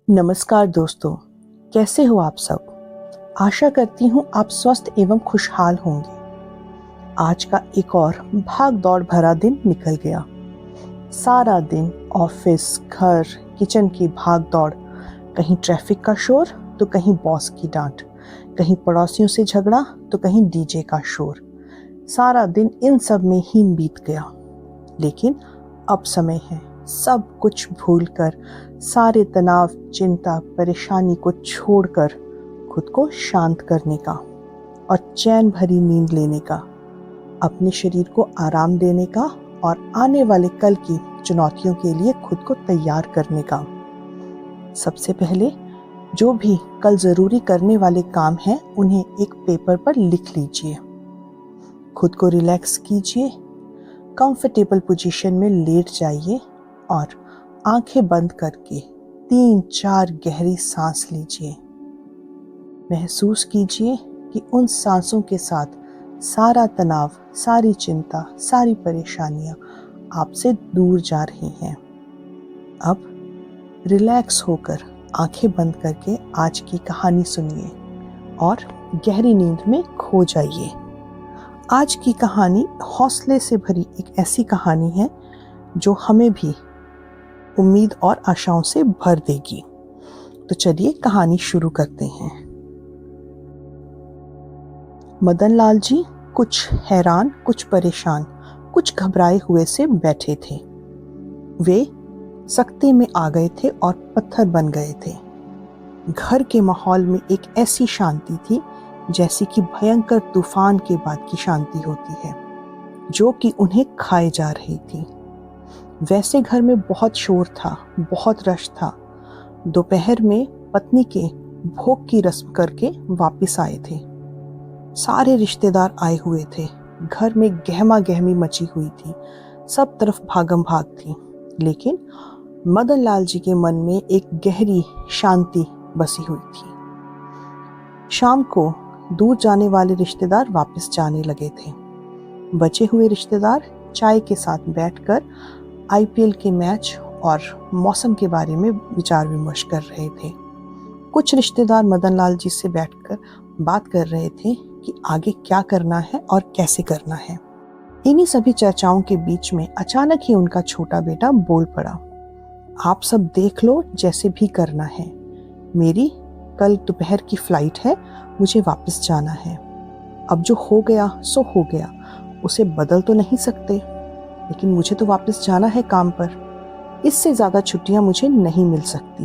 नमस्कार दोस्तों, कैसे हो आप सब। आशा करती हूँ आप स्वस्थ एवं खुशहाल होंगे। आज का एक और भाग दौड़ भरा दिन निकल गया। सारा दिन ऑफिस, घर, किचन की भाग दौड़, कहीं ट्रैफिक का शोर तो कहीं बॉस की डांट, कहीं पड़ोसियों से झगड़ा तो कहीं डीजे का शोर। सारा दिन इन सब में ही बीत गया। लेकिन अब समय है सब कुछ भूलकर, सारे तनाव, चिंता, परेशानी को छोड़कर खुद को शांत करने का और चैन भरी नींद लेने का, अपने शरीर को आराम देने का और आने वाले कल की चुनौतियों के लिए खुद को तैयार करने का। सबसे पहले जो भी कल जरूरी करने वाले काम हैं उन्हें एक पेपर पर लिख लीजिए। खुद को रिलैक्स कीजिए, कंफर्टेबल पोजीशन में लेट जाइए और आंखें बंद करके 3-4 गहरी सांस लीजिए। महसूस कीजिए कि उन सांसों के साथ सारा तनाव, सारी चिंता, सारी परेशानियां आपसे दूर जा रही हैं। अब रिलैक्स होकर आंखें बंद करके आज की कहानी सुनिए और गहरी नींद में खो जाइए। आज की कहानी हौसले से भरी एक ऐसी कहानी है जो हमें भी उम्मीद और आशाओं से भर देगी। तो चलिए कहानी शुरू करते हैं। मदन लाल जी कुछ हैरान, कुछ परेशान, कुछ घबराए हुए से बैठे थे। वे सख्ते में आ गए थे और पत्थर बन गए थे। घर के माहौल में एक ऐसी शांति थी जैसे कि भयंकर तूफान के बाद की शांति होती है, जो कि उन्हें खाए जा रही थी। वैसे घर में बहुत शोर था, बहुत रश था। दोपहर में पत्नी के भोग की रस्म करके वापस आए थे। सारे रिश्तेदार आए हुए थे। घर में गहमा गहमी मची हुई थी, सब तरफ भागम भाग थी। लेकिन मदन लाल जी के मन में एक गहरी शांति बसी हुई थी। शाम को दूर जाने वाले रिश्तेदार वापस जाने लगे थे। बचे हुए रिश्तेदार चाय के साथ बैठकर आईपीएल के मैच और मौसम के बारे में विचार विमर्श कर रहे थे। कुछ रिश्तेदार मदन लाल जी से बैठकर बात कर रहे थे कि आगे क्या करना है और कैसे करना है। इन्हीं सभी चर्चाओं के बीच में अचानक ही उनका छोटा बेटा बोल पड़ा, आप सब देख लो, जैसे भी करना है। मेरी कल दोपहर की फ्लाइट है, मुझे वापस जाना है। अब जो हो गया सो हो गया, उसे बदल तो नहीं सकते, लेकिन मुझे तो वापस जाना है काम पर। इससे ज़्यादा छुट्टियां मुझे नहीं मिल सकती।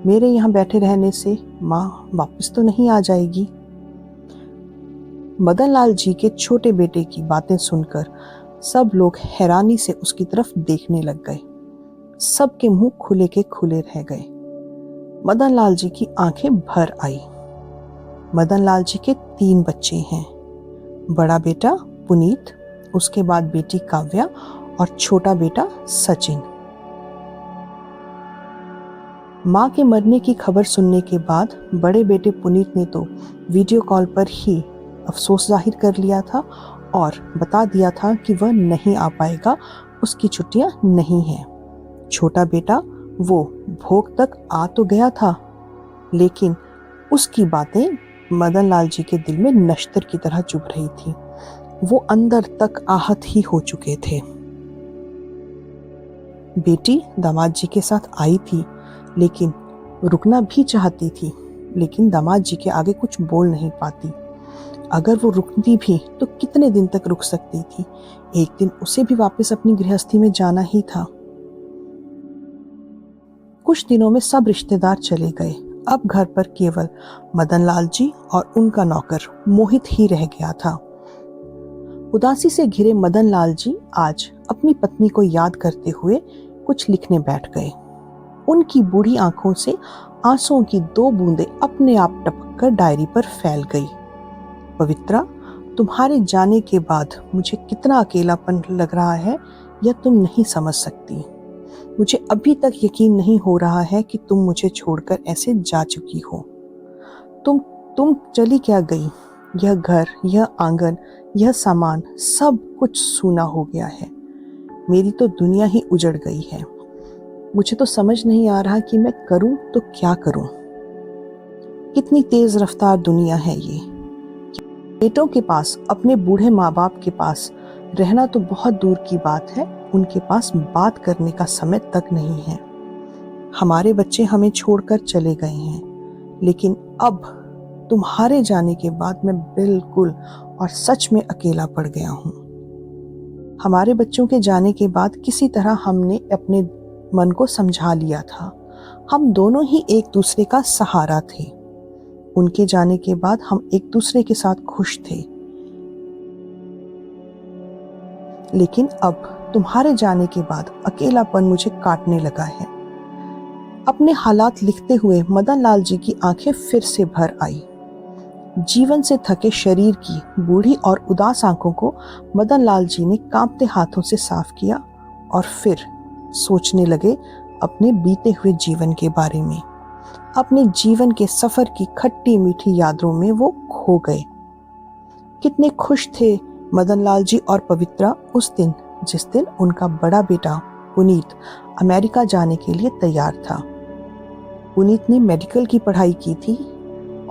मेरे यहाँ बैठे रहने से माँ वापस तो नहीं आ जाएगी। मदन लाल जी के छोटे बेटे की बातें सुनकर सब लोग हैरानी से उसकी तरफ देखने लग गए। सबके मुंह खुले के खुले रह गए। मदन लाल जी की आंखें भर आई। मदन लाल जी के 3 बच्चे हैं। बड़ा बेटा पुनीत, उसके बाद बेटी काव्या और छोटा बेटा सचिन। माँ के मरने की खबर सुनने के बाद बड़े बेटे पुनीत ने तो वीडियो कॉल पर ही अफसोस जाहिर कर लिया था और बता दिया था कि वह नहीं आ पाएगा, उसकी छुट्टियां नहीं हैं। छोटा बेटा वो भोग तक आ तो गया था, लेकिन उसकी बातें मदन लाल जी के दिल में नश्तर की तरह चुभ रही थी। वो अंदर तक आहत ही हो चुके थे। बेटी दामाद जी के साथ आई थी, लेकिन रुकना भी चाहती थी, लेकिन दामाद जी के आगे कुछ बोल नहीं पाती। अगर वो रुकती भी तो कितने दिन तक रुक सकती थी। एक दिन उसे भी वापस अपनी गृहस्थी में जाना ही था। कुछ दिनों में सब रिश्तेदार चले गए। अब घर पर केवल मदन लाल जी और उनका नौकर मोहित ही रह गया था। उदासी से घिरे मदन लाल जी आज अपनी पत्नी को याद करते हुए कुछ लिखने बैठ गए। उनकी बूढ़ी आंखों से आंसुओं की 2 बूंदें अपने आप टपककर डायरी पर फैल गई। पवित्रा, तुम्हारे जाने के बाद मुझे कितना अकेलापन लग रहा है, यह तुम नहीं समझ सकती। मुझे अभी तक यकीन नहीं हो रहा है कि तुम मुझे छोड़कर ऐसे जा चुकी हो। तुम चली क्या गई? यह घर, यह आंगन, यह सामान, सब कुछ सूना हो गया है। मेरी तो दुनिया ही उजड़ गई है। मुझे तो समझ नहीं आ रहा कि मैं करूं तो क्या करूं। कितनी तेज रफ्तार दुनिया है ये। बेटों के पास अपने बूढ़े माँ बाप के पास रहना तो बहुत दूर की बात है, उनके पास बात करने का समय तक नहीं है। हमारे बच्चे हमें छोड़कर चले गए हैं, लेकिन अब तुम्हारे जाने के बाद मैं बिल्कुल और सच में अकेला पड़ गया हूँ। हमारे बच्चों के जाने के बाद किसी तरह हमने अपने मन को समझा लिया था। हम दोनों ही एक दूसरे का सहारा थे। उनके जाने के बाद हम एक दूसरे के साथ खुश थे, लेकिन अब तुम्हारे जाने के बाद अकेलापन मुझे काटने लगा है। अपने हालात लिखते हुए मदन लाल जी की आंखें फिर से भर आई। जीवन से थके शरीर की बूढ़ी और उदास आंखों को मदन लाल जी ने कांपते हाथों से साफ किया और फिर सोचने लगे अपने बीते हुए जीवन के बारे में। अपने जीवन के सफर की खट्टी मीठी यादों में वो खो गए। कितने खुश थे मदन लाल जी और पवित्रा उस दिन, जिस दिन उनका बड़ा बेटा पुनीत अमेरिका जाने के लिए तैयार था। पुनीत ने मेडिकल की पढ़ाई की थी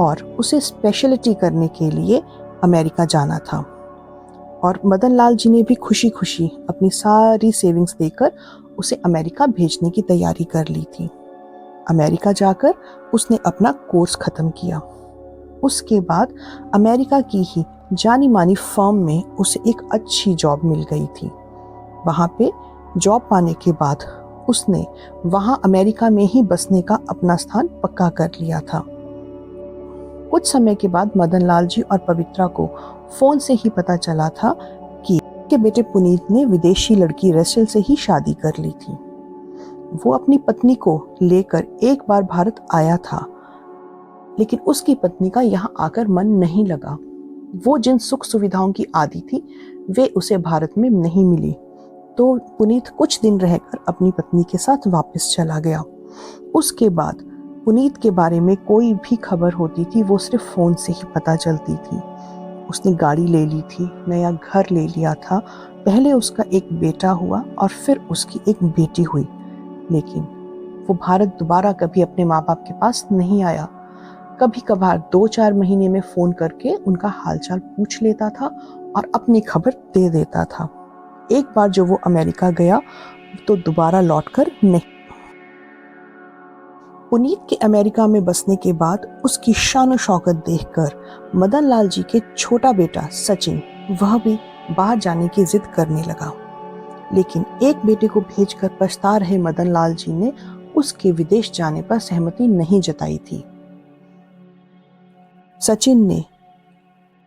और उसे स्पेशलिटी करने के लिए अमेरिका जाना था, और मदन लाल जी ने भी खुशी खुशी अपनी सारी सेविंग्स देकर उसे अमेरिका भेजने की तैयारी कर ली थी। अमेरिका जाकर उसने अपना कोर्स खत्म किया। उसके बाद अमेरिका की ही जानी मानी फर्म में उसे एक अच्छी जॉब मिल गई थी। वहाँ पे जॉब पाने के बाद उसने वहाँ अमेरिका में ही बसने का अपना स्थान पक्का कर लिया था। कुछ समय के बाद मदन लाल जी और पवित्रा को फोन से ही पता चला था कि उनके बेटे पुनीत ने विदेशी लड़की रेचल से ही शादी कर ली थी। वो अपनी पत्नी को लेकर एक बार भारत आया था, लेकिन उसकी पत्नी का यहाँ आकर मन नहीं लगा। वो जिन सुख सुविधाओं की आदी थी वे उसे भारत में नहीं मिली, तो पुनीत कुछ दिन रहकर अपनी पत्नी के साथ वापस चला गया। उसके बाद पुनीत के बारे में कोई भी खबर होती थी वो सिर्फ फोन से ही पता चलती थी। उसने गाड़ी ले ली थी, नया घर ले लिया था, पहले उसका एक बेटा हुआ और फिर उसकी एक बेटी हुई, लेकिन वो भारत दोबारा कभी अपने माँ बाप के पास नहीं आया। कभी कभार 2-4 महीने में फोन करके उनका हालचाल पूछ लेता था और अपनी खबर दे देता था। एक बार जब वो अमेरिका गया तो दोबारा लौटकर नहीं। पुनीत के अमेरिका में बसने के बाद उसकी शान शौकत देखकर मदन लाल जी के छोटा बेटा सचिन वह भी बाहर जाने की जिद करने लगा, लेकिन एक बेटे को भेजकर पछता रहे मदन लाल जी ने उसके विदेश जाने पर सहमति नहीं जताई थी। सचिन ने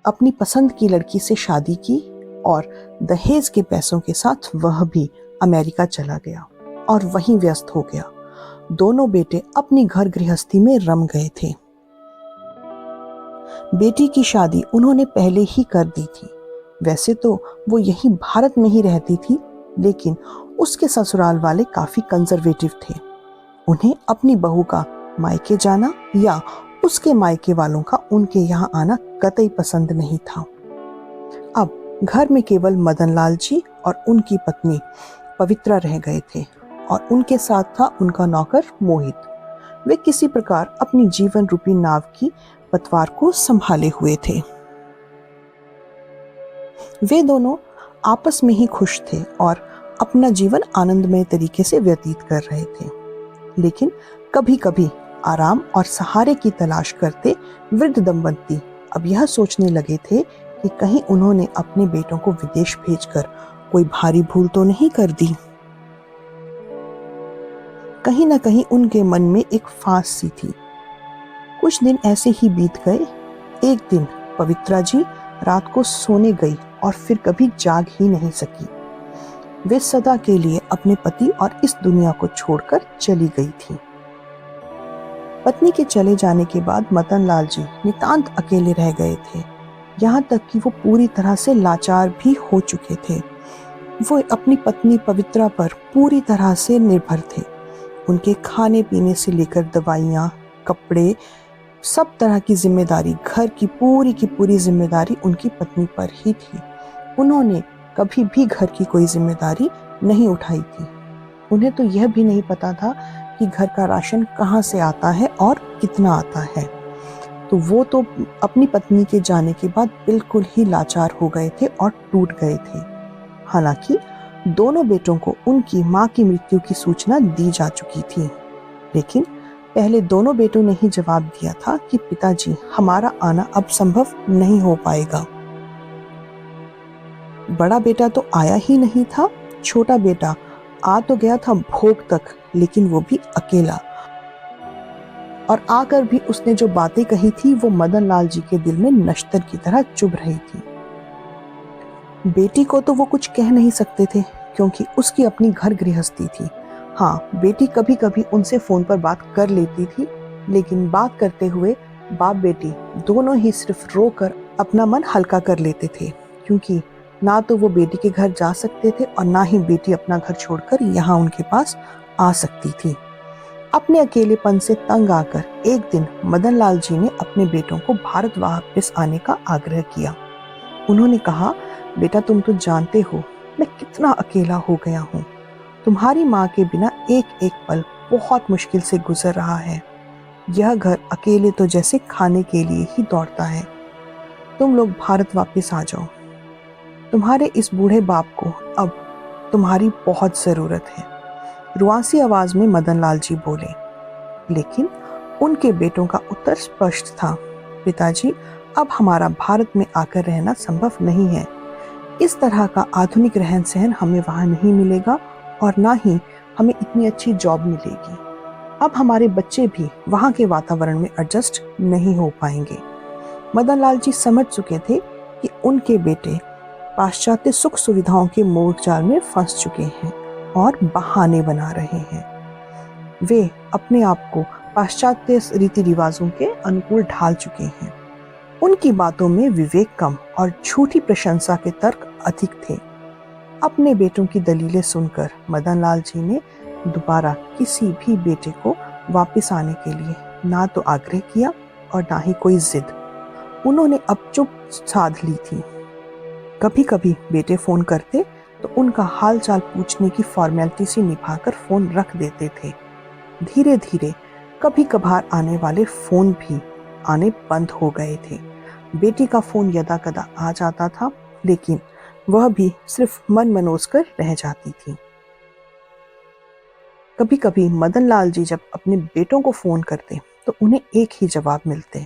अपनी पसंद की लड़की से शादी की और दहेज के पैसों के साथ वह भी अमेरिका चला गया और वहीं व्यस्त हो गया। दोनों बेटे अपनी घर गृहस्थी में रम गए थे। बेटी की शादी उन्होंने पहले ही कर दी थी। वैसे तो वो यहीं भारत में ही रहती थी, लेकिन उसके ससुराल वाले काफी कंजर्वेटिव थे। उन्हें अपनी बहू का मायके जाना या उसके मायके वालों का उनके यहाँ आना कतई पसंद नहीं था। अब घर में केवल मदन लाल जी और उनकी पत्नी पवित्रा रह गए थे और उनके साथ था उनका नौकर मोहित। वे किसी प्रकार अपनी जीवन रूपी नाव की पतवार को संभाले हुए थे। वे दोनों आपस में ही खुश थे और अपना जीवन आनंदमय तरीके से व्यतीत कर रहे थे, लेकिन कभी कभी आराम और सहारे की तलाश करते वृद्ध दंपति अब यह सोचने लगे थे कि कहीं उन्होंने अपने बेटों को विदेश भेजकर कोई भारी भूल तो नहीं कर दी। कहीं न कहीं उनके मन में एक फांस सी थी। कुछ दिन ऐसे ही बीत गए। एक दिन पवित्रा जी रात को सोने गई और फिर कभी जाग ही नहीं सकी। वे सदा के लिए अपने पति और इस दुनिया को छोड़कर चली गई थी। पत्नी के चले जाने के बाद मदन लाल जी नितांत अकेले रह गए थे, यहाँ तक कि वो पूरी तरह से लाचार भी हो चुके थे। वो अपनी पत्नी पवित्रा पर पूरी तरह से निर्भर थे। उनके खाने पीने से लेकर दवाइयाँ, कपड़े, सब तरह की जिम्मेदारी, घर की पूरी जिम्मेदारी उनकी पत्नी पर ही थी। उन्होंने कभी भी घर की कोई जिम्मेदारी नहीं उठाई थी। उन्हें तो यह भी नहीं पता था कि घर का राशन कहाँ से आता है और कितना आता है। तो वो तो अपनी पत्नी के जाने के बाद बिल्कुल ही लाचार हो गए थे और टूट गए थे। हालांकि दोनों बेटों को उनकी माँ की मृत्यु की सूचना दी जा चुकी थी, लेकिन पहले दोनों बेटों ने ही जवाब दिया था कि पिताजी, हमारा आना अब संभव नहीं हो पाएगा। बड़ा बेटा तो आया ही नहीं था, छोटा बेटा आ तो गया था भोग तक, लेकिन वो भी अकेला। और आकर भी उसने जो बातें कही थी वो मदन लाल जी के दिल में नश्तर की तरह चुभ रही थी। बेटी को तो वो कुछ कह नहीं सकते थे क्योंकि उसकी अपनी घर गृहस्थी थी। हाँ, बेटी कभी कभी उनसे फोन पर बात कर लेती थी, लेकिन बात करते हुए बाप बेटी दोनों ही सिर्फ रोकर अपना मन हल्का कर लेते थे, क्योंकि ना तो वो बेटी के घर जा सकते थे और ना ही बेटी अपना घर छोड़कर यहाँ उनके पास आ सकती थी। अपने अकेलेपन से तंग आकर एक दिन मदन लाल जी ने अपने बेटों को भारत वापस आने का आग्रह किया। उन्होंने कहा, बेटा तुम तो जानते हो मैं कितना अकेला हो गया हूँ। तुम्हारी माँ के बिना एक एक पल बहुत मुश्किल से गुजर रहा है। यह घर अकेले तो जैसे खाने के लिए ही दौड़ता है। तुम लोग भारत वापस आ जाओ। तुम्हारे इस बूढ़े बाप को अब तुम्हारी बहुत जरूरत है। रुआसी आवाज में मदन लाल जी बोले, लेकिन उनके बेटों का उत्तर स्पष्ट था, पिताजी अब हमारा भारत में आकर रहना संभव नहीं है। इस तरह का आधुनिक रहन सहन हमें वहाँ नहीं मिलेगा और ना ही हमें इतनी अच्छी जॉब मिलेगी। अब हमारे बच्चे भी वहाँ के वातावरण में एडजस्ट नहीं हो पाएंगे। मदन लाल जी समझ चुके थे कि उनके बेटे पाश्चात्य सुख सुविधाओं के मोह जाल में फंस चुके हैं और बहाने बना रहे हैं। वे अपने आप को पाश्चात्य रीति रिवाजों के अनुकूल ढाल चुके हैं। उनकी बातों में विवेक कम और झूठी प्रशंसा के तर्क अधिक थे। अपने बेटों की दलीलें सुनकर मदन लाल जी ने दोबारा किसी भी बेटे को वापस आने के लिए ना तो आग्रह किया और ना ही कोई जिद। उन्होंने अब चुप साध ली थी। कभी कभी बेटे फोन करते तो उनका हाल चाल पूछने की फॉर्मेलिटी से निभाकर फोन रख देते थे। धीरे धीरे कभी कभार आने वाले फोन भी आने बंद हो गए थे। बेटी का फोन यदा कदा आ जाता था, लेकिन वह भी सिर्फ मन मनोज कर रह जाती थी। कभी कभी मदन लाल जी जब अपने बेटों को फोन करते तो उन्हें एक ही जवाब मिलते,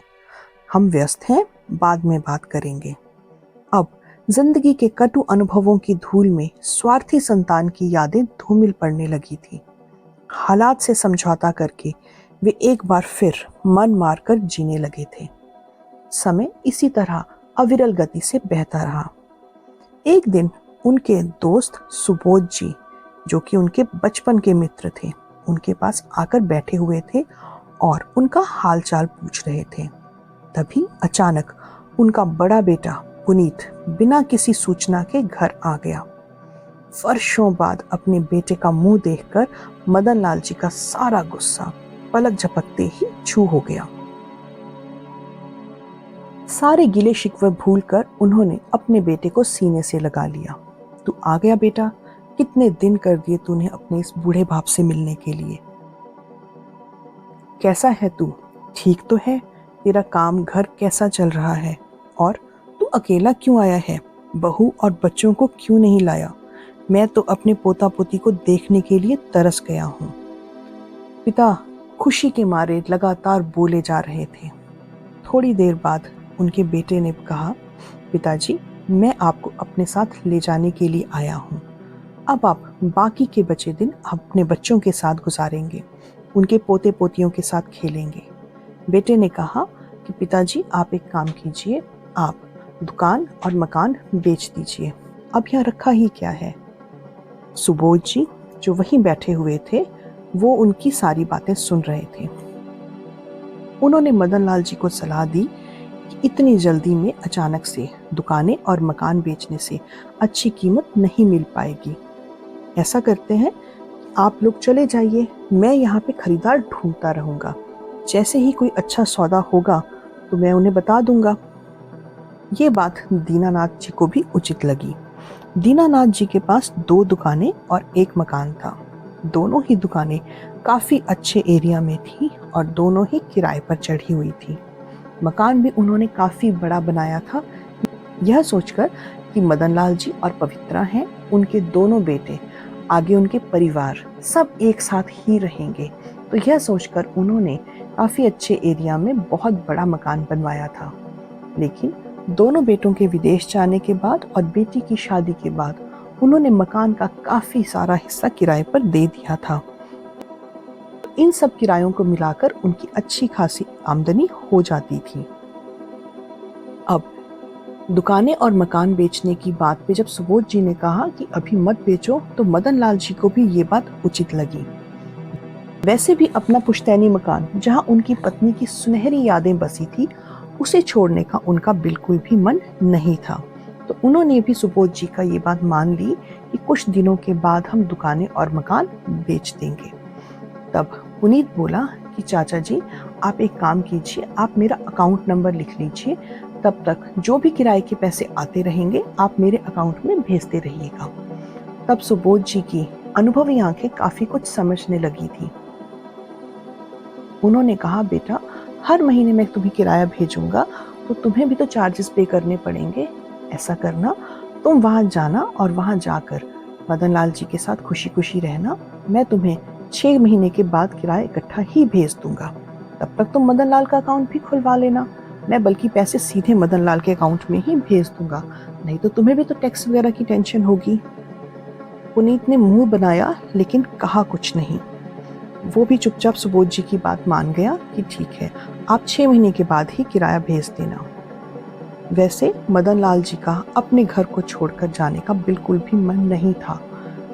हम व्यस्त हैं, बाद में बात करेंगे। अब जिंदगी के कटु अनुभवों की धूल में स्वार्थी संतान की यादें धूमिल पड़ने लगी थी। हालात से समझौता करके वे एक बार फिर मन मारकर जीने लगे थे। समय इसी तरह अविरल गति से बहता रहा। एक दिन उनके दोस्त सुबोध जी, जो कि उनके बचपन के मित्र थे, उनके पास आकर बैठे हुए थे और उनका हालचाल पूछ रहे थे। तभी अचानक उनका बड़ा बेटा पुनीत बिना किसी सूचना के घर आ गया। वर्षों बाद अपने बेटे का मुंह देखकर मदन लाल जी का सारा गुस्सा पलक झपकते ही छू हो गया। सारे गिले शिकवे भूलकर उन्होंने अपने बेटे को सीने से लगा लिया। तू आ गया बेटा, कितने दिन कर दिए तूने अपने इस बूढ़े बाप से मिलने के लिए। कैसा है तू, ठीक तो है? तेरा काम घर कैसा चल रहा है? और तू अकेला क्यों आया है? बहू और बच्चों को क्यों नहीं लाया? मैं तो अपने पोता पोती को देखने के लिए तरस गया हूँ। पिता खुशी के मारे लगातार बोले जा रहे थे। थोड़ी देर बाद उनके बेटे ने कहा, पिताजी मैं आपको अपने साथ ले जाने के लिए आया हूँ। अब आप बाकी के बचे दिन अपने बच्चों के साथ गुजारेंगे, उनके पोते पोतियों के साथ खेलेंगे। बेटे ने कहा कि पिताजी आप एक काम कीजिए, आप दुकान और मकान बेच दीजिए, अब यहाँ रखा ही क्या है। सुबोध जी जो वहीं बैठे हुए थे वो उनकी सारी बातें सुन रहे थे। उन्होंने मदन लाल जी को सलाह दी कि इतनी जल्दी में अचानक से दुकानें और मकान बेचने से अच्छी कीमत नहीं मिल पाएगी। ऐसा करते हैं, आप लोग चले जाइए, मैं यहाँ पे खरीदार ढूंढता रहूंगा। जैसे ही कोई अच्छा सौदा होगा तो मैं उन्हें बता दूंगा। ये बात दीनानाथ जी को भी उचित लगी। दीनानाथ जी के पास 2 दुकानें और 1 मकान था। दोनों ही दुकानें काफ़ी अच्छे एरिया में थी और दोनों ही किराए पर चढ़ी हुई थी। मकान भी उन्होंने काफ़ी बड़ा बनाया था, यह सोचकर कि मदन लाल जी और पवित्रा हैं, उनके दोनों बेटे, आगे उनके परिवार सब एक साथ ही रहेंगे। तो यह सोचकर उन्होंने काफ़ी अच्छे एरिया में बहुत बड़ा मकान बनवाया था। लेकिन दोनों बेटों के विदेश जाने के बाद और बेटी की शादी के बाद उन्होंने मकान का काफ़ी सारा हिस्सा किराए पर दे दिया था। इन सब किरायों को मिलाकर उनकी अच्छी खासी आमदनी हो जाती थी। अब दुकानें और मकान बेचने की बात पे जब सुबोध जी ने कहा कि अभी मत बेचो, तो मदन लाल जी को भी ये बात उचित लगी। वैसे भी अपना पुश्तैनी मकान, जहां उनकी पत्नी की सुनहरी यादें बसी थी, उसे छोड़ने का उनका बिल्कुल भी मन नहीं था। तो उन्होंने भी सुबोध जी का ये बात मान ली कि कुछ दिनों के बाद हम दुकानें और मकान बेच देंगे। तब पुनीत बोला कि चाचा जी, आप एक काम कीजिए, आप मेरा अकाउंट नंबर लिख लीजिए, तब तक जो भी किराए के पैसे आते रहेंगे आप मेरे अकाउंट में भेजते रहिएगा। तब सुबोध जी की अनुभवी आंखें काफी कुछ समझने लगी थी। उन्होंने कहा, बेटा, हर महीने मैं तुम्हें किराया भेजूंगा, तो तुम्हें भी तो चार्जेस पे करने पड़ेंगे। ऐसा करना, तुम वहां जाना और वहां जाकर मदन लाल जी के साथ खुशी खुशी रहना। मैं तुम्हें 6 महीने के बाद किराया इकट्ठा ही भेज दूंगा। तब तक तुम मदन लाल का अकाउंट भी खुलवा लेना। मैं बल्कि पैसे सीधे मदन लाल के अकाउंट में ही भेज दूंगा, नहीं तो तुम्हें भी तो टैक्स वगैरह की टेंशन होगी। पुनीत ने मुंह बनाया लेकिन कहा कुछ नहीं। वो भी चुपचाप सुबोध जी की बात मान गया कि ठीक है, आप 6 महीने के बाद ही किराया भेज देना। वैसे मदन लाल जी का अपने घर को छोड़कर जाने का बिल्कुल भी मन नहीं था,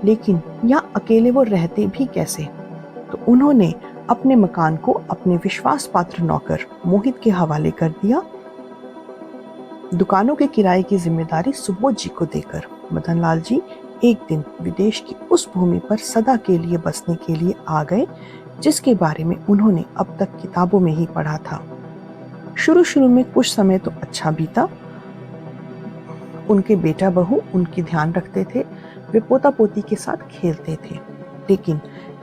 लेकिन यहाँ अकेले वो रहते भी कैसे। तो उन्होंने अपने मकान को अपने विश्वास पात्र नौकर मोहित के हवाले कर दिया। दुकानों के किराए की जिम्मेदारी सुबोध जी को देकर मदन लाल जी एक दिन विदेश की उस भूमि पर सदा के लिए बसने के लिए आ गए, जिसके बारे में उन्होंने अब तक किताबों में ही पढ़ा था। शुरू शुरू में कुछ समय तो अच्छा बीता। उनके बेटा बहू उनकी ध्यान रखते थे, वे पोता पोती के साथ खेलते थे। लेकिन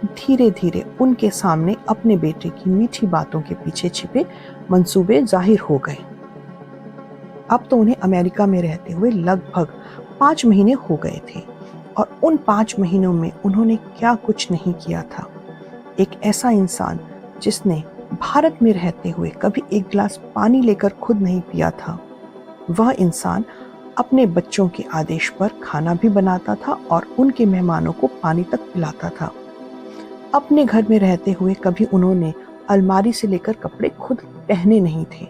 धीरे धीरे उनके सामने अपने बेटे की मीठी बातों के पीछे छिपे मंसूबे जाहिर हो गए। अब तो उन्हें अमेरिका में रहते हुए लगभग 5 महीने हो गए थे और उन 5 महीनों में उन्होंने क्या कुछ नहीं किया था। एक ऐसा इंसान जिसने भारत में रहते हुए कभी एक गिलास पानी लेकर खुद नहीं पिया था, वह इंसान अपने बच्चों के आदेश पर खाना भी बनाता था और उनके मेहमानों को पानी तक पिलाता था। अपने घर में रहते हुए कभी उन्होंने अलमारी से लेकर कपड़े खुद पहने नहीं थे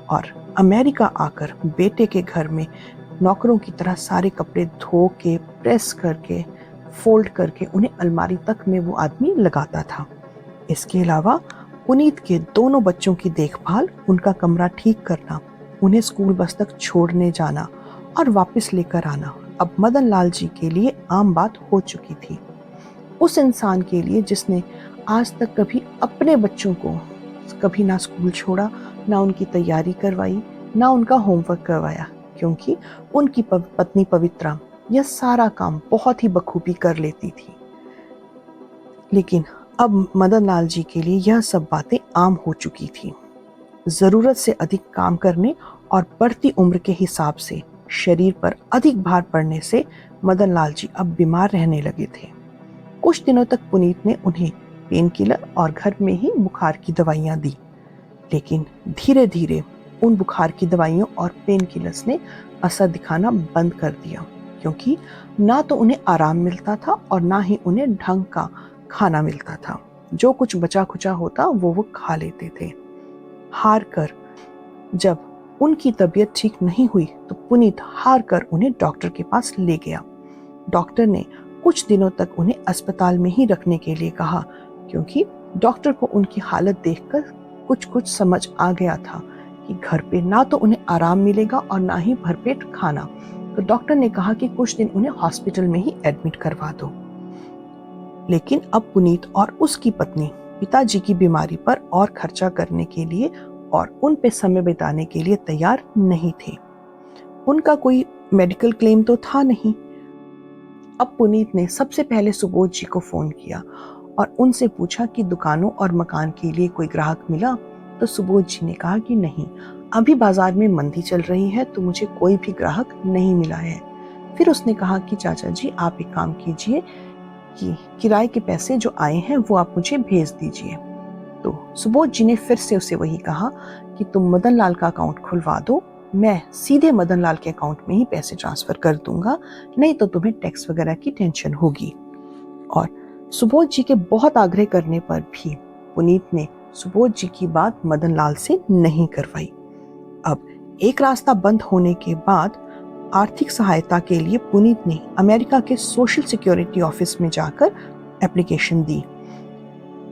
और अमेरिका आकर बेटे के घर में नौकरों की तरह सारे कपड़े धो के, प्रेस करके, फोल्ड करके उन्हें अलमारी तक में वो आदमी लगाता था। इसके अलावा पुनीत के दोनों बच्चों की देखभाल, उनका कमरा ठीक करना, उन्हें स्कूल बस तक छोड़ने जाना और वापस लेकर आना अब मदन लाल जी के लिए आम बात हो चुकी थी। उस इंसान के लिए जिसने आज तक कभी अपने बच्चों को कभी ना स्कूल छोड़ा, ना उनकी तैयारी करवाई, ना उनका होमवर्क करवाया, क्योंकि उनकी पत्नी पवित्रा यह सारा काम बहुत ही बखूबी कर लेती थी। लेकिन अब मदन लाल जी के लिए यह सब बातें आम हो चुकी थी। जरूरत से अधिक काम करने और बढ़ती उम्र के हिसाब से शरीर पर अधिक भार पड़ने से मदन लाल जी अब बीमार रहने लगे थे। कुछ दिनों तक पुनीत ने उन्हें पेन किलर और घर में ही बुखार की दवाइयां दी, लेकिन धीरे धीरे उन बुखार की दवाइयों और पेन किलर्स ने असर दिखाना बंद कर दिया, क्योंकि ना तो उन्हें आराम मिलता था और ना ही उन्हें ढंग का खाना मिलता था। जो कुछ बचा खुचा होता वो खा लेते थे। हार कर जब उनकी तबीयत ठीक नहीं हुई तो पुनीत हार कर उन्हें डॉक्टर के पास ले गया। डॉक्टर ने कुछ दिनों तक उन्हें अस्पताल में ही रखने के लिए कहा, क्योंकि डॉक्टर को उनकी हालत देखकर कुछ कुछ समझ आ गया था कि घर पे ना तो उन्हें आराम मिलेगा और ना ही भरपेट खाना। तो डॉक्टर ने कहा कि कुछ दिन उन्हें हॉस्पिटल में ही एडमिट करवा दो। लेकिन अब पुनीत और उसकी पत्नी पिताजी की बीमारी पर और खर्चा करने के लिए और उन पे समय बिताने के लिए तैयार नहीं थे। उनका कोई मेडिकल क्लेम तो था नहीं। अब पुनीत ने सबसे पहले सुबोध जी को फोन किया और उनसे पूछा कि दुकानों और मकान के लिए कोई ग्राहक मिला। तो सुबोध जी ने कहा कि नहीं, अभी बाजार में मंदी चल रही है तो मुझे कोई भी ग्राहक नहीं मिला है। फिर उसने कहा कि चाचा जी, आप एक काम कीजिए कि किराए के पैसे जो आए हैं वो आप मुझे भेज दीजिए। तो सुबोध जी ने फिर से उसे वही कहा कि तुम मदन लाल का अकाउंट खुलवा दो, मैं सीधे मदन लाल के अकाउंट में ही पैसे ट्रांसफर कर दूंगा, नहीं तो तुम्हें टैक्स वगैरह की टेंशन होगी। और सुबोध जी के बहुत आग्रह करने पर भी पुनीत ने सुबोध जी की बात मदन लाल से नहीं करवाई। अब एक रास्ता बंद होने के बाद आर्थिक सहायता के लिए पुनीत ने अमेरिका के सोशल सिक्योरिटी ऑफिस में जाकर एप्लीकेशन दी।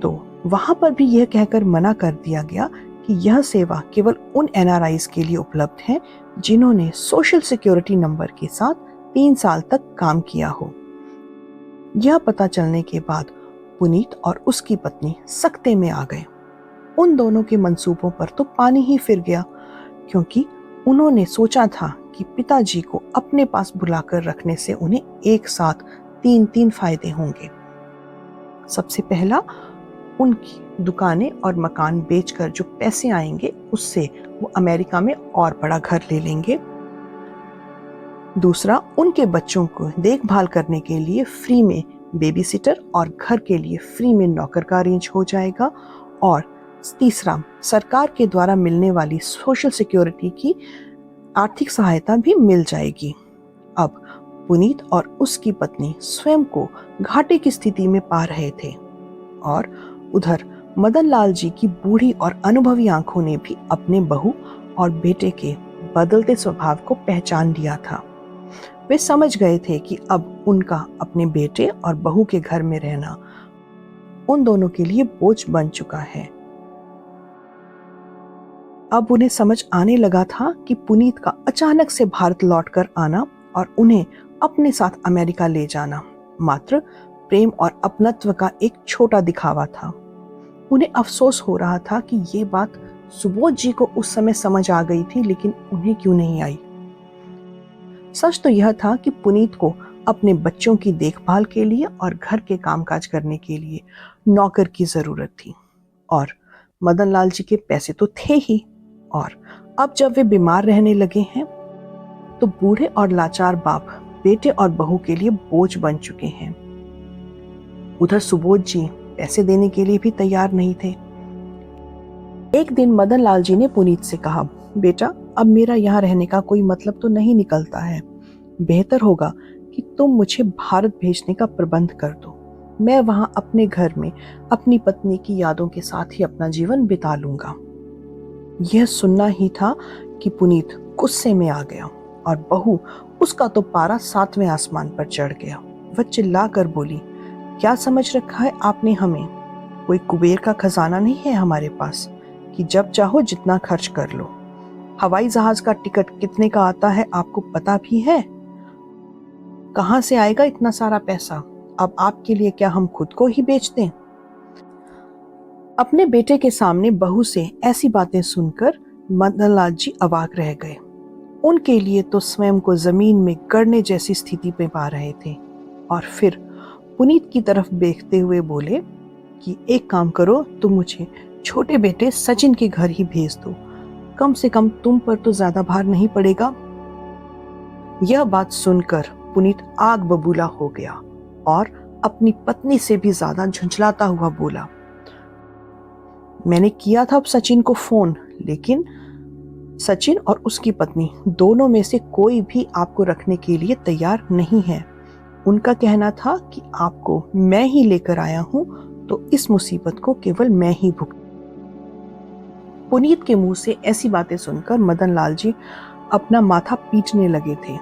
तो वहां पर भी यह कहकर मना कर दिया गया कि यह सेवा केवल उन एनआरआईज के लिए उपलब्ध है जिन्होंने सोशल सिक्योरिटी नंबर के साथ 3 साल तक काम किया हो। यह पता चलने के बाद पुनीत और उसकी पत्नी सख्ते में आ गए। उन दोनों के मंसूबों पर तो पानी ही फिर गया, क्योंकि उन्होंने सोचा था कि पिताजी को अपने पास बुलाकर रखने से उन्हें एक साथ 3 फायदे होंगे। सबसे पहला, उनकी दुकानें और मकान बेचकर जो पैसे आएंगे उससे वो अमेरिका में और बड़ा घर ले लेंगे। दूसरा, उनके बच्चों को देखभाल करने के लिए फ्री में बेबी सिटर और घर के लिए फ्री में नौकर का अरेंज हो जाएगा। और तीसरा, सरकार के द्वारा मिलने वाली सोशल सिक्योरिटी की आर्थिक सहायता भी मिल जाएगी। अब पुनीत और उसकी पत्नी स्वयं को घाटे की स्थिति में पा रहे थे और उधर मदन लाल जी की बूढ़ी और अनुभवी आंखों ने भी अपने बहू और बेटे के बदलते स्वभाव को पहचान लिया था। वे समझ गए थे कि अब उनका अपने बेटे और बहू के घर में रहना उन दोनों के लिए बोझ बन चुका है। अब उन्हें समझ आने लगा था कि पुनीत का अचानक से भारत लौटकर आना और उन्हें अपने साथ अमेरिका ले जाना मात्र प्रेम और अपनत्व का एक छोटा दिखावा था। उन्हें अफसोस हो रहा था कि ये बात सुबोध जी को उस समय समझ आ गई थी, लेकिन उन्हें क्यों नहीं आई। सच तो यह था कि पुनीत को अपने बच्चों की देखभाल के लिए और घर के कामकाज करने के लिए नौकर की जरूरत थी और मदन लाल जी के पैसे तो थे ही। और अब जब वे बीमार रहने लगे हैं तो बूढ़े और लाचार बाप बेटे और बहू के लिए बोझ बन चुके हैं। उधर सुबोध जी पैसे देने के लिए भी तैयार नहीं थे। एक दिन मदन लाल जी ने पुनीत से कहा, बेटा, अब मेरा यहाँ रहने का कोई मतलब तो नहीं निकलता है। बेहतर होगा कि तुम मुझे भारत भेजने का प्रबंध कर दो। मैं वहां अपने घर में अपनी पत्नी की यादों के साथ ही अपना जीवन बिता लूंगा। यह सुनना ही था कि पुनीत गुस्से में आ गया और बहू, उसका तो पारा 7वें आसमान पर चढ़ गया। वह चिल्लाकर बोली, क्या समझ रखा है आपने हमें? कोई कुबेर का खजाना नहीं है हमारे पास कि जब चाहो जितना खर्च कर लो। हवाई जहाज का टिकट कितने का आता है आपको पता भी है? कहां से आएगा इतना सारा पैसा? अब आपके लिए क्या हम खुद को ही बेच दें? अपने बेटे के सामने बहू से ऐसी बातें सुनकर मदन लाल जी अवाक रह गए। उनके लिए तो स्वयं को जमीन में गड़ने जैसी स्थिति में पा रहे थे। और फिर पुनीत की तरफ देखते हुए बोले कि एक काम करो, तुम मुझे छोटे बेटे सचिन के घर ही भेज दो, कम से कम तुम पर तो ज्यादा भार नहीं पड़ेगा। यह बात सुनकर पुनीत आग बबूला हो गया और अपनी पत्नी से भी ज्यादा झुंझलाता हुआ बोला, मैंने किया था सचिन को फोन, लेकिन सचिन और उसकी पत्नी दोनों में से कोई भी आपको रखने के लिए तैयार नहीं है। उनका कहना था कि आपको मैं ही लेकर आया हूं, तो इस मुसीबत को केवल मैं ही भुगत। पुनीत के मुंह से ऐसी बातें सुनकर मदन लाल जी अपना माथा पीटने लगे थे।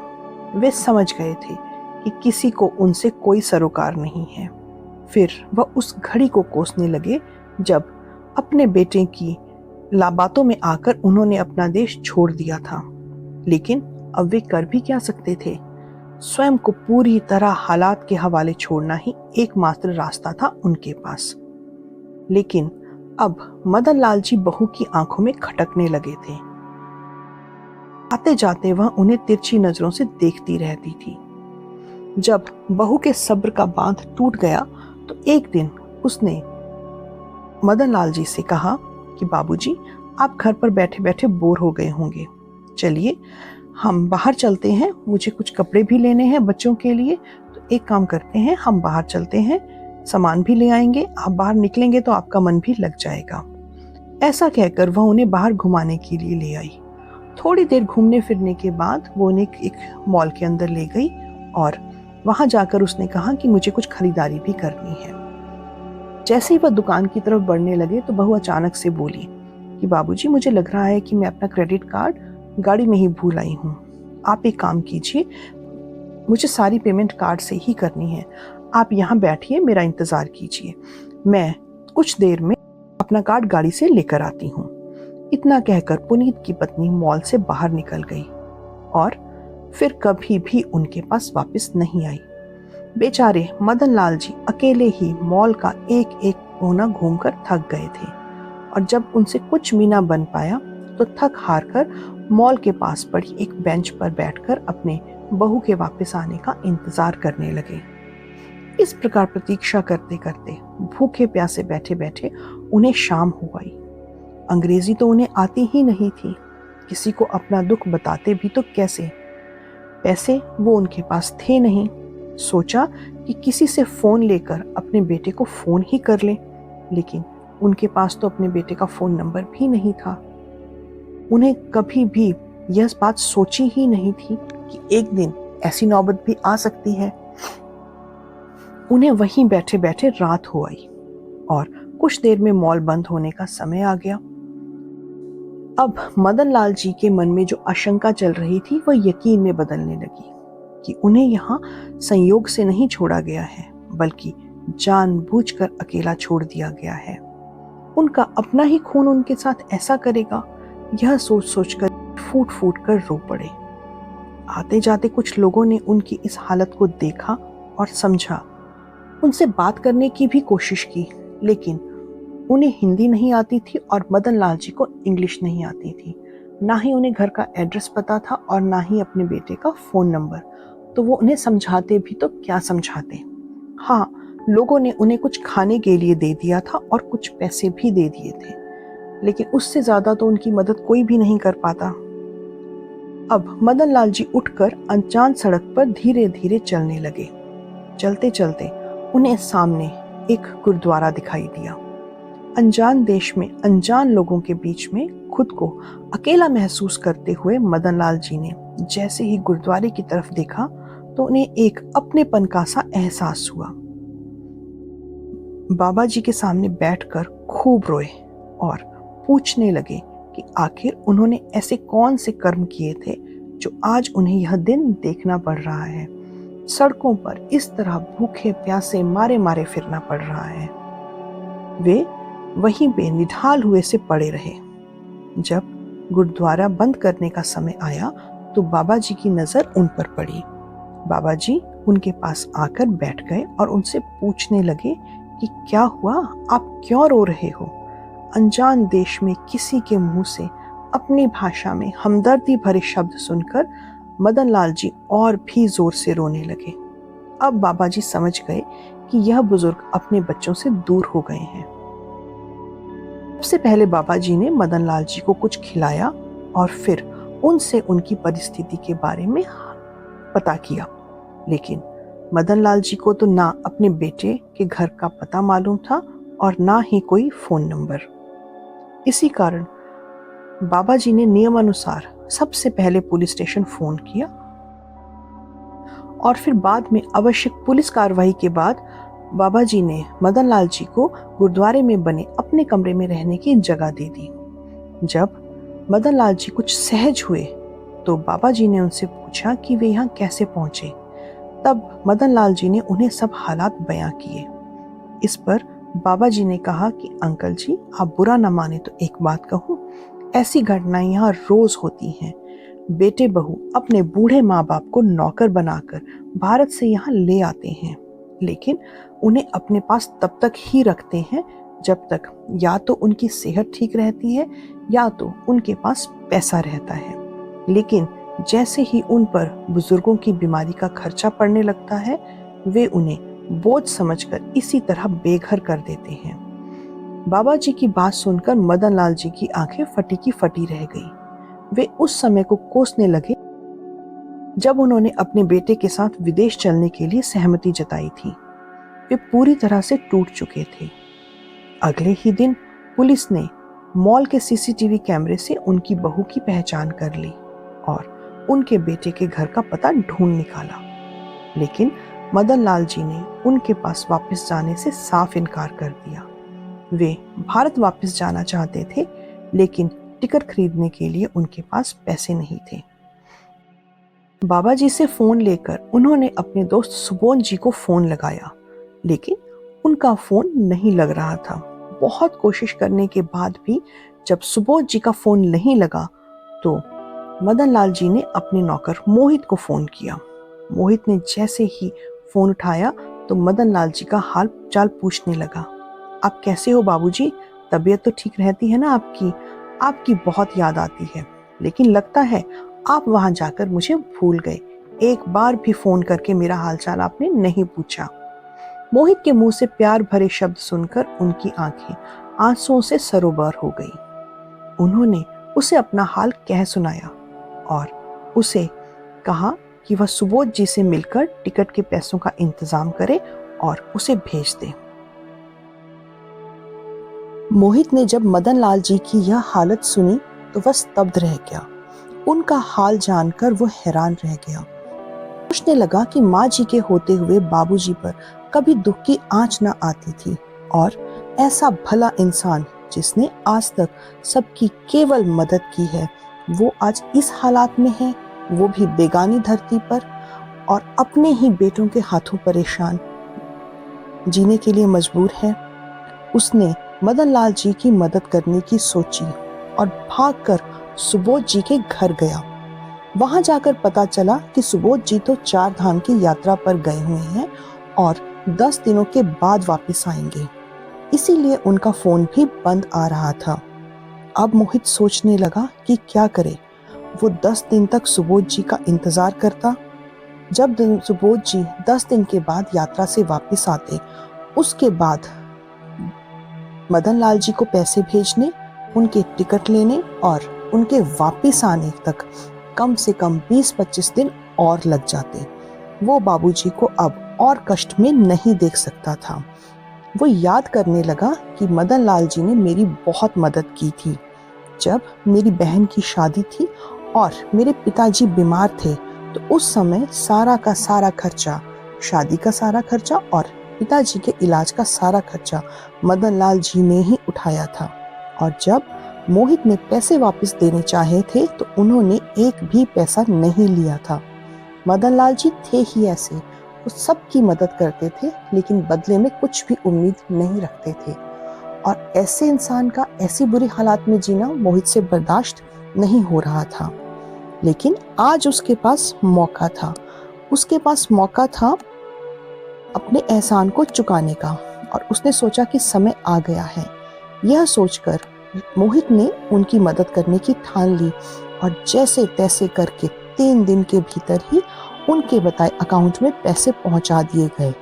वे समझ गए थे कि किसी को उनसे कोई सरोकार नहीं है। फिर वह उस घड़ी को कोसने लगे जब अपने बेटे की बातों में आकर उन्होंने अपना देश छोड़ दिया था। लेकिन अब वे कर भी क्या सकते थे? स्वयं को पूरी तरह हालात के हवाले छोड़ना ही एकमात्र रास्ता था उनके पास। लेकिन अब मदन लाल जी बहू की आंखों में खटकने लगे थे। आते जाते वह उन्हें तिरछी नजरों से देखती रहती थी। जब बहू के सब्र का बांध टूट गया तो एक दिन उसने मदन लाल जी से कहा कि बाबूजी, आप घर पर बैठे बैठे बोर हो गए होंगे, चलिए हम बाहर चलते हैं, मुझे कुछ कपड़े भी लेने हैं बच्चों के लिए। तो एक काम करते हैं, हम बाहर चलते हैं, सामान भी ले आएंगे, आप बाहर निकलेंगे तो आपका मन भी लग जाएगा। ऐसा कहकर वह उन्हें बाहर घुमाने के लिए ले आई। थोड़ी देर घूमने फिरने के बाद वो उन्हें एक मॉल के अंदर ले गई और वहां जाकर उसने कहा कि मुझे कुछ खरीदारी भी करनी है। जैसे ही वह दुकान की तरफ बढ़ने लगे तो बहू अचानक से बोली कि बाबूजी, मुझे लग रहा है कि मैं अपना क्रेडिट कार्ड गाड़ी में ही भूल आई हूँ। आप एक काम कीजिए, मुझे सारी पेमेंट कार्ड से ही करनी है, आप यहाँ बैठिए, मेरा इंतजार कीजिए, मैं कुछ देर में अपना कार्ड गाड़ी से लेकर आती हूँ। इतना कहकर पुनीत की पत्नी मॉल से बाहर निकल गई और फिर कभी भी उनके पास वापस नहीं आई। बेचारे मदन लाल जी अकेले ही मॉल का एक एक कोना घूमकर थक गए थे और जब उनसे कुछ भी ना बन पाया तो थक हार कर मॉल के पास पड़ी एक बेंच पर बैठकर अपने बहू के वापस आने का इंतजार करने लगे। इस प्रकार प्रतीक्षा करते करते भूखे प्यासे बैठे बैठे उन्हें शाम हो गई। अंग्रेजी तो उन्हें आती ही नहीं थी, किसी को अपना दुख बताते भी तो कैसे। पैसे वो उनके पास थे नहीं। सोचा कि किसी से फोन लेकर अपने बेटे को फोन ही कर ले, लेकिन उनके पास तो अपने बेटे का फोन नंबर भी नहीं था। उन्हें कभी भी यह बात सोची ही नहीं थी कि एक दिन ऐसी नौबत भी आ सकती है। उन्हें वहीं बैठे बैठे रात हो आई और कुछ देर में मॉल बंद होने का समय आ गया। अब मदन लाल जी के मन में जो आशंका चल रही थी वह यकीन में बदलने लगी कि उन्हें यहाँ संयोग से नहीं छोड़ा गया है, बल्कि जानबूझकर अकेला छोड़ दिया गया है। उनका अपना ही खून उनके साथ ऐसा करेगा, यह सोच सोचकर फूट फूट कर रो पड़े। आते जाते कुछ लोगों ने उनकी इस हालत को देखा और समझा। उनसे बात करने की भी कोशिश की, लेकिन उन्हें हिंदी नहीं आती थी और मदन लाल जी को इंग्लिश नहीं आती थी। ना ही उन्हें घर का एड्रेस पता था और ना ही अपने बेटे का फोन नंबर। तो वो उन्हें समझाते भी तो क्या समझाते। हाँ, लोगों ने उन्हें कुछ खाने के लिए दे दिया था और कुछ पैसे भी दे दिए थे, लेकिन उससे ज्यादा तो उनकी मदद कोई भी नहीं कर पाता। अब मदन लाल जी उठकर अनजान सड़क पर धीरे धीरे चलने लगे। चलते चलते उन्हें सामने एक गुरुद्वारा दिखाई दिया। अनजान देश में अनजान लोगों के बीच में खुद को अकेला महसूस करते हुए मदन लाल जी ने जैसे ही गुरुद्वारे की तरफ देखा तो उन्हें एक अपनेपन का सा एहसास हुआ। बाबा जी के सामने बैठकर खूब रोए और पूछने लगे कि आखिर उन्होंने ऐसे कौन से कर्म किए थे जो आज उन्हें यह दिन देखना पड़ रहा है। सड़कों पर इस तरह भूखे प्यासे मारे मारे फिरना पड़ रहा है। वे वहीं पे निढाल हुए से पड़े रहे। जब गुरुद्वारा बंद करने का समय आया तो बाबा जी की नजर उन पर पड़ी। बाबा जी उनके पास आकर बैठ गए और उनसे पूछने लगे कि क्या हुआ, आप क्यों रो रहे हो। अनजान देश में किसी के मुंह से अपनी भाषा में हमदर्दी भरे शब्द सुनकर मदन लाल जी और भी जोर से रोने लगे। अब बाबा जी समझ गए कि यह बुजुर्ग अपने बच्चों से दूर हो गए हैं। सबसे पहले बाबा जी ने मदन लाल जी को कुछ खिलाया और फिर उनसे उनकी परिस्थिति के बारे में पता किया, लेकिन मदन लाल जी को तो ना अपने बेटे के घर का पता मालूम था और ना ही कोई फोन नंबर। इसी कारण बाबा जी ने नियमानुसार सबसे पहले पुलिस स्टेशन फोन किया और फिर बाद में आवश्यक पुलिस कार्रवाई के बाद बाबा जी ने मदन लाल जी को गुरुद्वारे में बने अपने कमरे में रहने की जगह दे दी। जब मदन लाल जी कुछ सहज हुए तो बाबा जी ने उनसे पूछा कि वे यहाँ कैसे पहुंचे। तब मदन लाल जी ने उन्हें सब हालात बयां किए। इस पर बाबा जी ने कहा कि अंकल जी, आप बुरा न माने तो एक बात कहूँ, ऐसी घटनाएं यहाँ रोज होती हैं। बेटे बहू अपने बूढ़े माँ बाप को नौकर बनाकर भारत से यहाँ ले आते हैं, लेकिन उन्हें अपने पास तब तक ही रखते हैं जब तक या तो उनकी सेहत ठीक रहती है या तो उनके पास पैसा रहता है। लेकिन जैसे ही उन पर बुजुर्गों की बीमारी का खर्चा पड़ने लगता है, वे उन्हें बोझ समझकर इसी तरह बेघर कर देते हैं। बाबा जी की बात सुनकर मदन लाल जी की आंखें फटी की फटी रह गई। वे उस समय को कोसने लगे जब उन्होंने अपने बेटे के साथ विदेश चलने के लिए सहमति जताई थी। वे पूरी तरह से टूट चुके थे। अगले ही दिन पुलिस ने मॉल के सीसीटीवी कैमरे से उनकी बहू की पहचान कर ली और उनके बेटे के घर का पता ढूंढ निकाला। लेकिन मदन लाल जी ने उनके पास वापस जाने से साफ इनकार कर दिया। वे भारत वापस जाना चाहते थे, लेकिन टिकट खरीदने के लिए उनके पास पैसे नहीं थे। बाबा जी से फोन लेकर उन्होंने अपने दोस्त सुबोध जी को फोन लगाया, लेकिन उनका फोन नहीं लग रहा था। बहुत कोशिश करने के बाद भी जब सुबोध जी का फोन नहीं लगा तो मदन लाल जी ने अपने नौकर मोहित को फोन किया। मोहित ने जैसे ही फोन उठाया तो मदन लाल जी का हाल चाल पूछने लगा। आप कैसे हो बाबूजी? तबीयत तो ठीक रहती है ना आपकी? आपकी बहुत याद आती है, लेकिन लगता है आप वहां जाकर मुझे भूल गए। एक बार भी फोन करके मेरा हालचाल आपने नहीं पूछा। मोहित के मुंह से प्यार भरे शब्द सुनकर उनकी आंखें आंसुओं से सरोवर हो गई। उन्होंने उसे अपना हाल कह सुनाया और उसे कहा कि वह सुबोध जी से मिलकर टिकट के पैसों का इंतजाम करे और उसे भेज दे। मोहित ने जब मदन लाल जी की यह हालत सुनी तो वह स्तब्ध रह गया। उनका हाल जानकर वो हैरान रह गया। सोचने लगा कि माँ जी के होते हुए बाबूजी पर कभी दुख की आंच न आती थी, और ऐसा भला इंसान जिसने आज तक सबकी केवल मदद की है, वो आज इस हालात में है, वो भी बेगानी धरती पर, और अपने ही बेटों के हाथों परेशान जीने के लिए मजबूर है। उसने मदन लाल जी की मदद करने की सोची और भागकर सुबोध जी के घर गया। वहां जाकर पता चला कि सुबोध जी तो 4 धाम की यात्रा पर गए हुए हैं और 10 दिनों के बाद वापस आएंगे, इसीलिए उनका फोन भी बंद आ रहा था। अब मोहित सोचने लगा कि क्या करे। वो 10 दिन तक सुबोध जी का इंतजार करता। जब सुबोध जी 10 दिन के बाद यात्रा से वापस आते, उसके बाद मदन लाल जी को पैसे भेजने, उनके टिकट लेने और उनके वापस आने तक कम से कम 20-25 दिन और लग जाते। वो बाबूजी को अब और कष्ट में नहीं देख सकता था। वो याद करने लगा कि मदन लाल जी ने मेरी बहुत मदद की थी। जब मेरी बहन की शादी थी और मेरे पिताजी बीमार थे, तो उस समय सारा का सारा खर्चा, शादी का सारा खर्चा और पिताजी के इलाज का सारा खर्चा मदन लाल जी ने ही उठाया था। और जब मोहित ने पैसे वापस देने चाहे थे तो उन्होंने एक भी पैसा नहीं लिया था। मदन लाल जी थे ही ऐसे, वो सबकी मदद करते थे, लेकिन बदले में कुछ भी उम्मीद नहीं रखते थे। और ऐसे इंसान का ऐसी बुरी हालात में जीना मोहित से बर्दाश्त नहीं हो रहा था। लेकिन आज उसके पास मौका था। उसके पास मौका था अपने एहसान को चुकाने का, और उसने सोचा कि समय आ गया है। यह सोचकर मोहित ने उनकी मदद करने की ठान ली और जैसे तैसे करके 3 दिन के भीतर ही उनके बताए अकाउंट में पैसे पहुंचा दिए गए,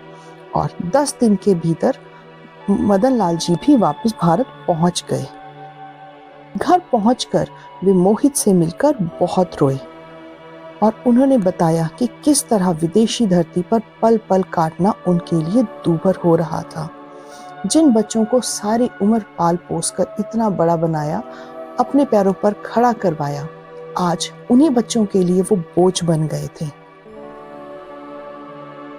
और 10 दिन के भीतर मदन लाल जी भी वापस भारत पहुंच गए। घर पहुंचकर वे मोहित से मिलकर बहुत रोए और उन्होंने बताया कि किस तरह विदेशी धरती पर पल पल काटना उनके लिए दूभर हो रहा था। जिन बच्चों को सारी उम्र पाल पोस कर इतना बड़ा बनाया, अपने पैरों पर खड़ा करवाया, आज उन्हीं बच्चों के लिए वो बोझ बन गए थे।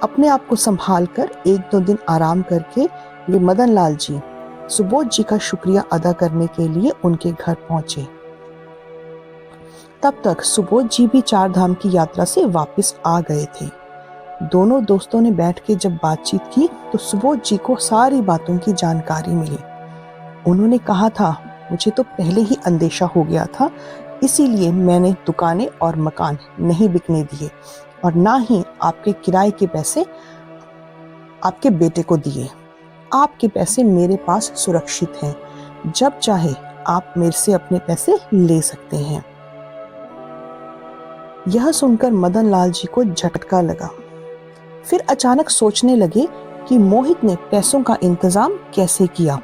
अपने आप को संभाल कर 1-2 दिन आराम करके वे मदन लाल जी सुबोध जी का शुक्रिया अदा करने के लिए उनके घर पहुंचे। तब तक सुबोध जी भी 4 धाम की यात्रा से वापस आ गए थे। दोनों दोस्तों ने बैठ के जब बातचीत की तो सुबोध जी को सारी बातों की जानकारी मिली। उन्होंने कहा था, मुझे तो पहले ही अंदेशा हो गया था, इसीलिए मैंने दुकानें और मकान नहीं बिकने दिए और ना ही आपके किराए के पैसे आपके बेटे को दिए। आपके पैसे मेरे पास सुरक्षित हैं, जब चाहे आप मेरे से अपने पैसे ले सकते हैं। यह सुनकर मदन लाल जी को झटका लगा। फिर अचानक सोचने लगे कि मोहित ने पैसों का इंतजाम कैसे किया।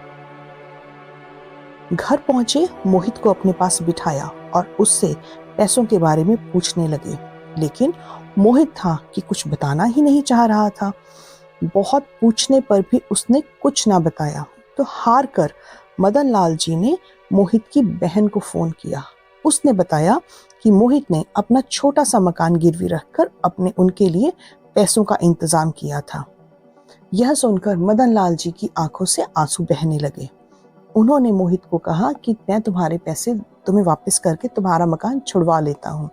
घर पहुंचे, मोहित को अपने पास बिठाया और उससे पैसों के बारे में पूछने लगे, लेकिन मोहित था कि कुछ बताना ही नहीं चाह रहा था। बहुत पूछने पर भी उसने कुछ ना बताया। तो हार कर मदन लाल जी ने मोहित की बहन को फोन किया। उसने बताया कि मोहित ने अपना छोटा सा मकान गिरवी रखकर उनके लिए पैसों का इंतजाम किया था। यह सुनकर मदन लाल जी की आंखों से आंसू बहने लगे। उन्होंने मोहित को कहा कि मैं तुम्हारे पैसे तुम्हें वापस करके तुम्हारा मकान छुड़वा लेता हूँ।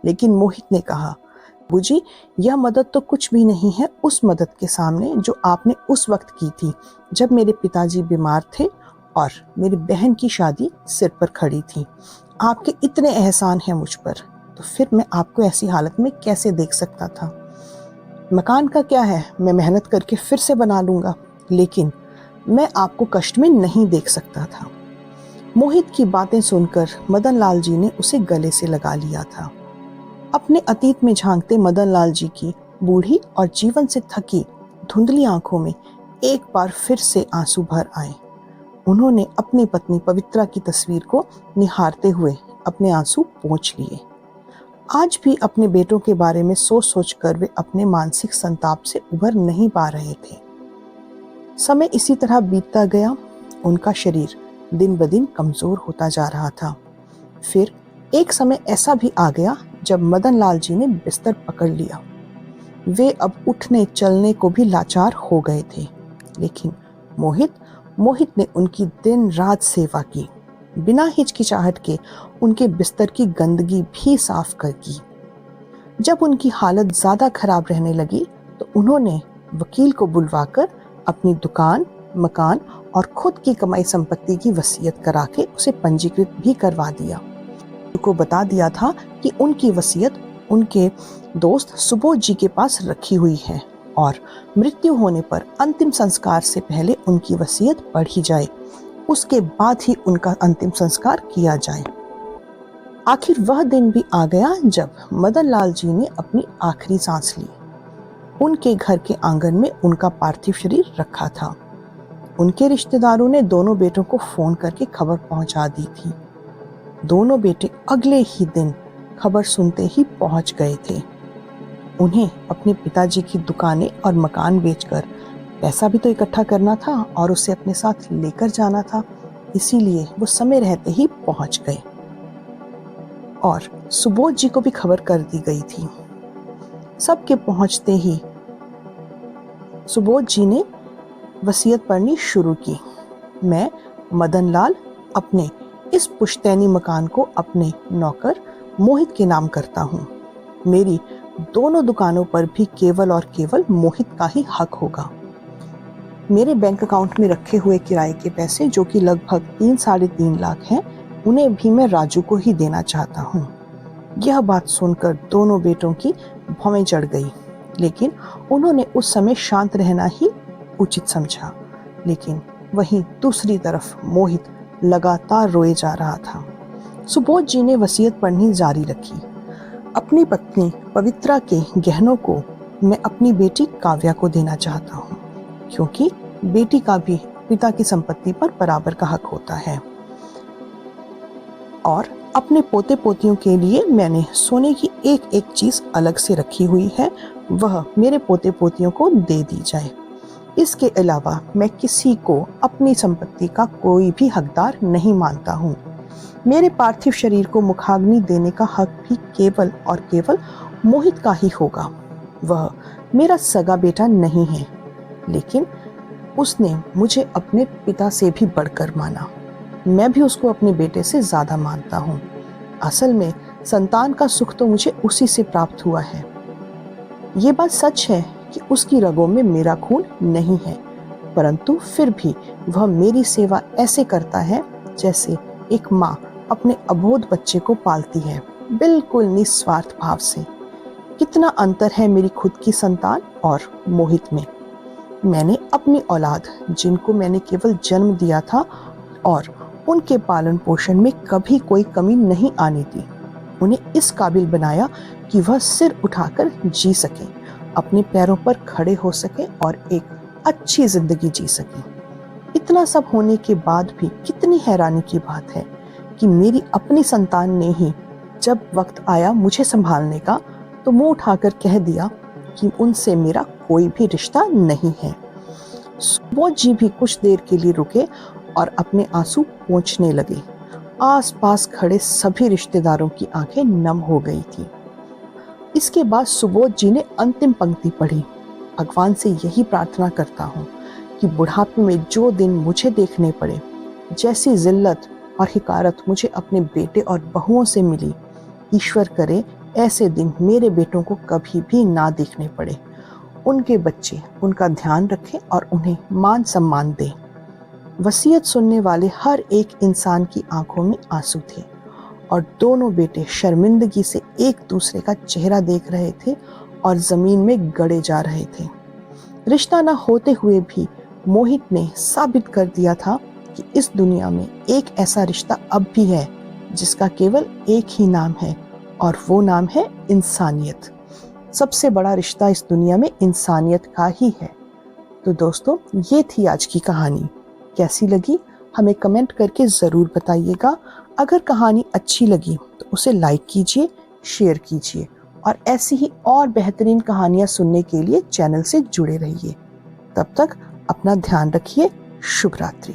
लेकिन मोहित ने कहा, बाबूजी, यह मदद तो कुछ भी नहीं है उस मदद के सामने जो आपने उस वक्त की थी जब मेरे पिताजी बीमार थे और मेरी बहन की शादी सिर पर खड़ी थी। आपके इतने एहसान हैं मुझ पर, तो फिर मैं आपको ऐसी हालत में कैसे देख सकता था। मकान का क्या है, मैं मेहनत करके फिर से बना लूंगा, लेकिन मैं आपको कष्ट में नहीं देख सकता था। मोहित की बातें सुनकर मदन लाल जी ने उसे गले से लगा लिया था। अपने अतीत में झांकते मदन लाल जी की बूढ़ी और जीवन से थकी धुंधली आंखों में एक बार फिर से आंसू भर आए। उन्होंने अपनी पत्नी पवित्रा की तस्वीर को निहारते हुए अपने आंसू पोंछ लिए। आज भी अपने बेटों के बारे में सोच सोचकर वे अपने मानसिक संताप से उभर नहीं पा रहे थे। समय इसी तरह बीतता गया। उनका शरीर दिन ब दिन कमजोर होता जा रहा था। फिर एक समय ऐसा भी आ गया जब मदन लाल जी ने बिस्तर पकड़ लिया। वे अब उठने चलने को भी लाचार हो गए थे। लेकिन मोहित ने उनकी दिन रात सेवा की, बिना हिचकिचाहट के उनके बिस्तर की गंदगी भी साफ कर की। जब उनकी हालत ज्यादा खराब रहने लगी तो उन्होंने वकील को बुलवाकर अपनी दुकान, मकान और खुद की कमाई संपत्ति की वसीयत करा के उसे पंजीकृत भी करवा दिया। उनको बता दिया था कि उनकी वसीयत उनके दोस्त सुबोध जी के पास रखी हुई है और मृत्यु होने पर अंतिम संस्कार से पहले उनकी वसीयत पढ़ी जाए, उसके बाद ही उनका अंतिम संस्कार किया जाए। आखिर वह दिन भी आ गया जब मदन लाल जी ने अपनी आखिरी सांस ली। उनके घर के आंगन में उनका पार्थिव शरीर रखा था। उनके रिश्तेदारों ने दोनों बेटों को फोन करके खबर पहुंचा दी थी। दोनों बेटे अगले ही दिन खबर सुनते ही पहुंच गए थे। उन्हें अपने पिताजी की दुकानें और मकान बेचकर पैसा भी तो इकट्ठा करना था और उसे अपने साथ लेकर जाना था, इसीलिए वो समय रहते ही पहुंच गए और सुबोध जी को भी खबर कर दी गई थी। सबके पहुंचते ही सुबोध जी ने वसीयत पढ़नी शुरू की। मैं मदन लाल अपने इस पुश्तैनी मकान को अपने नौकर मोहित के नाम करता हूँ। मेरी दोनों दुकानों पर भी केवल और केवल मोहित का ही हक होगा। मेरे बैंक अकाउंट में रखे हुए किराए के पैसे जो कि लगभग 3-3.5 लाख हैं, उन्हें भी मैं राजू को ही देना चाहता हूँ। यह बात सुनकर दोनों बेटों की भौवें चढ़ गई, लेकिन उन्होंने उस समय शांत रहना ही उचित समझा। लेकिन वहीं दूसरी तरफ मोहित लगातार रोए जा रहा था। सुबोध जी ने वसीयत पढ़नी जारी रखी। अपनी पत्नी पवित्रा के गहनों को मैं अपनी बेटी काव्या को देना चाहता हूँ, क्योंकि बेटी का भी पिता की संपत्ति पर बराबर का हक होता है। और अपने पोते पोतियों के लिए मैंने सोने की एक एक चीज अलग से रखी हुई है, वह मेरे पोते पोतियों को दे दी जाए। इसके अलावा मैं किसी को अपनी संपत्ति का कोई भी हकदार नहीं मानता हूँ। मेरे पार्थिव शरीर को मुखाग्नि देने का हक भी केवल और केवल मोहित का ही होगा। वह मेरा सगा बेटा नहीं है, लेकिन उसने मुझे अपने पिता से भी बढ़कर माना। मैं भी उसको अपने बेटे से ज्यादा मानता हूँ। असल में संतान का सुख तो मुझे उसी से प्राप्त हुआ है। ये बात सच है कि उसकी रगों में मेरा खून नहीं है, परंतु फिर भी वह मेरी सेवा ऐसे करता है जैसे एक माँ अपने अबोध बच्चे को पालती है, बिल्कुल निस्वार्थ भाव से। कितना अंतर है मेरी खुद की संतान और मोहित में। मैंने अपनी औलाद, जिनको मैंने केवल जन्म दिया था और उनके पालन पोषण में कभी कोई कमी नहीं आने दी, उन्हें इस काबिल बनाया कि वह सिर उठाकर जी सके, अपने पैरों पर खड़े हो सके और एक अच्छी जिंदगी जी सके। इतना सब होने के बाद भी कितनी हैरानी की बात है कि मेरी अपनी संतान ने ही जब वक्त आया मुझे संभालने का तो मुंह उठाकर कह दिया कि उनसे मेरा कोई भी रिश्ता नहीं है। सुबोध जी भी कुछ देर के लिए रुके और अपने आंसू पोंछने लगे। आसपास खड़े सभी रिश्तेदारों की आंखें नम हो गई थी। इसके बाद सुबोध जी ने अंतिम पंक्ति पढ़ी, भगवान से यही प्रार्थना करता हूँ कि बुढ़ापे में जो दिन मुझे देखने पड़े, जैसी जिल्लत और हिकारत मुझे अपने बेटे और बहुओं से मिली, ईश्वर करे ऐसे दिन मेरे बेटों को कभी भी ना देखने पड़े। उनके बच्चे उनका ध्यान रखें और उन्हें मान सम्मान दें। वसीयत सुनने वाले हर एक इंसान की आंखों में आंसू थे और दोनों बेटे शर्मिंदगी से एक दूसरे का चेहरा देख रहे थे और जमीन में गड़े जा रहे थे। रिश्ता न होते हुए भी मोहित ने साबित कर दिया था कि इस दुनिया में एक ऐसा रिश्ता अब भी है जिसका केवल एक ही नाम है और वो नाम है इंसानियत। सबसे बड़ा रिश्ता इस दुनिया में इंसानियत का ही है। तो दोस्तों, ये थी आज की कहानी। कैसी लगी हमें कमेंट करके ज़रूर बताइएगा। अगर कहानी अच्छी लगी तो उसे लाइक कीजिए, शेयर कीजिए और ऐसी ही और बेहतरीन कहानियाँ सुनने के लिए चैनल से जुड़े रहिए। तब तक अपना ध्यान रखिए। शुभ रात्रि।